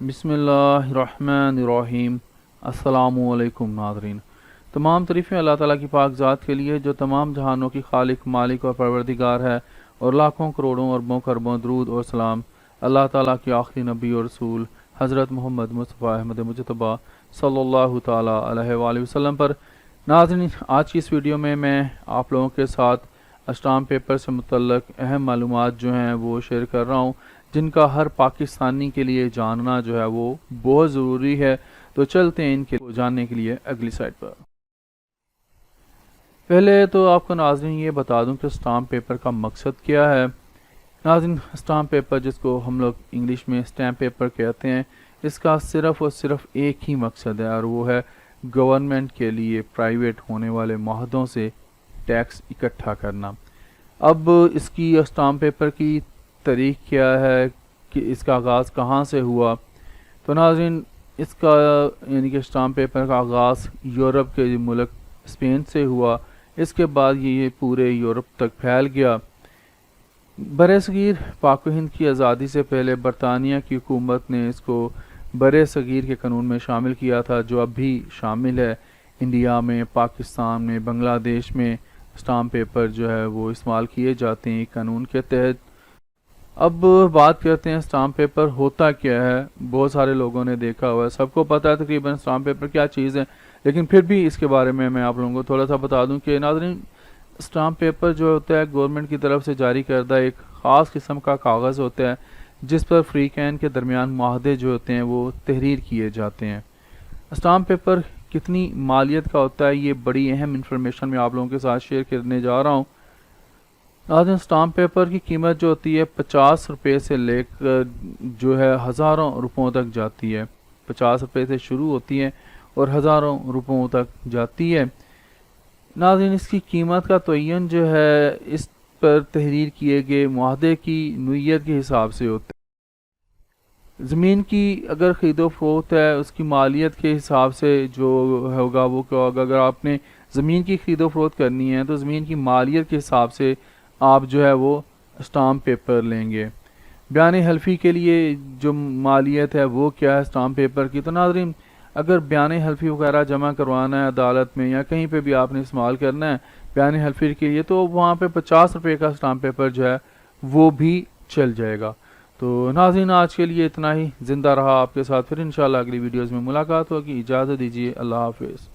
بسم اللہ الرحمن الرحیم۔ السلام علیکم ناظرین۔ تمام تعریفیں اللہ تعالیٰ کی پاک ذات کے لیے جو تمام جہانوں کی خالق، مالک اور پروردگار ہے، اور لاکھوں کروڑوں اربوں خربوں درود اور سلام اللہ تعالیٰ کی آخری نبی اور رسول حضرت محمد مصطفیٰ احمد مجتبیٰ صلی اللہ تعالیٰ علیہ وآلہ وسلم پر۔ ناظرین، آج کی اس ویڈیو میں آپ لوگوں کے ساتھ اسٹامپ پیپر سے متعلق اہم معلومات جو ہیں وہ شیئر کر رہا ہوں، جن کا ہر پاکستانی کے لیے جاننا جو ہے وہ بہت ضروری ہے۔ تو چلتے ہیں ان کے جاننے کے لیے اگلی سائٹ پر۔ پہلے تو آپ کو ناظرین یہ بتا دوں کہ اسٹامپ پیپر کا مقصد کیا ہے۔ ناظرین، اسٹامپ پیپر جس کو ہم لوگ انگلش میں اسٹیمپ پیپر کہتے ہیں، اس کا صرف اور صرف ایک ہی مقصد ہے، اور وہ ہے گورنمنٹ کے لیے پرائیویٹ ہونے والے معاہدوں سے ٹیکس اکٹھا کرنا۔ اب اس کی اسٹامپ پیپر کی تاریخ کیا ہے کہ اس کا آغاز کہاں سے ہوا؟ تو ناظرین، اس کا یعنی کہ اسٹامپ پیپر کا آغاز یورپ کے ملک اسپین سے ہوا۔ اس کے بعد یہ پورے یورپ تک پھیل گیا۔ برصغیر پاک و ہند کی آزادی سے پہلے برطانیہ کی حکومت نے اس کو برصغیر کے قانون میں شامل کیا تھا، جو اب بھی شامل ہے۔ انڈیا میں، پاکستان میں، بنگلہ دیش میں اسٹامپ پیپر جو ہے وہ استعمال کیے جاتے ہیں قانون کے تحت۔ اب بات کرتے ہیں اسٹامپ پیپر ہوتا کیا ہے۔ بہت سارے لوگوں نے دیکھا ہوا ہے، سب کو پتہ ہے تقریباً اسٹامپ پیپر کیا چیز ہے، لیکن پھر بھی اس کے بارے میں آپ لوگوں کو تھوڑا سا بتا دوں کہ ناظرین، اسٹامپ پیپر جو ہوتا ہے گورنمنٹ کی طرف سے جاری کردہ ایک خاص قسم کا کاغذ ہوتا ہے، جس پر فریقین کے درمیان معاہدے جو ہوتے ہیں وہ تحریر کیے جاتے ہیں۔ اسٹامپ پیپر کتنی مالیت کا ہوتا ہے، یہ بڑی اہم انفارمیشن میں آپ لوگوں کے ساتھ شیئر کرنے جا رہا ہوں۔ ناظرین، اسٹامپ پیپر کی قیمت جو ہوتی ہے 50 روپے سے لے کر جو ہے ہزاروں روپوں تک جاتی ہے۔ 50 روپے سے شروع ہوتی ہے اور ہزاروں روپوں تک جاتی ہے۔ ناظرین، اس کی قیمت کا تعین جو ہے اس پر تحریر کیے گئے معاہدے کی نوعیت کے حساب سے ہوتا ہے۔ زمین کی اگر خرید و فروخت ہے، اس کی مالیت کے حساب سے جو ہوگا وہ کیا ہوگا۔ اگر آپ نے زمین کی خرید و فروخت کرنی ہے تو زمین کی مالیت کے حساب سے آپ جو ہے وہ اسٹامپ پیپر لیں گے۔ بیان حلفی کے لیے جو مالیت ہے وہ کیا ہے اسٹامپ پیپر کی؟ تو ناظرین، اگر بیان حلفی وغیرہ جمع کروانا ہے عدالت میں یا کہیں پہ بھی آپ نے استعمال کرنا ہے بیان حلفی کے لیے، تو وہاں پہ 50 روپے کا اسٹامپ پیپر جو ہے وہ بھی چل جائے گا۔ تو ناظرین، آج کے لیے اتنا ہی۔ زندہ رہا آپ کے ساتھ، پھر انشاءاللہ اگلی ویڈیوز میں ملاقات ہوگی۔ اجازت دیجیے، اللہ حافظ۔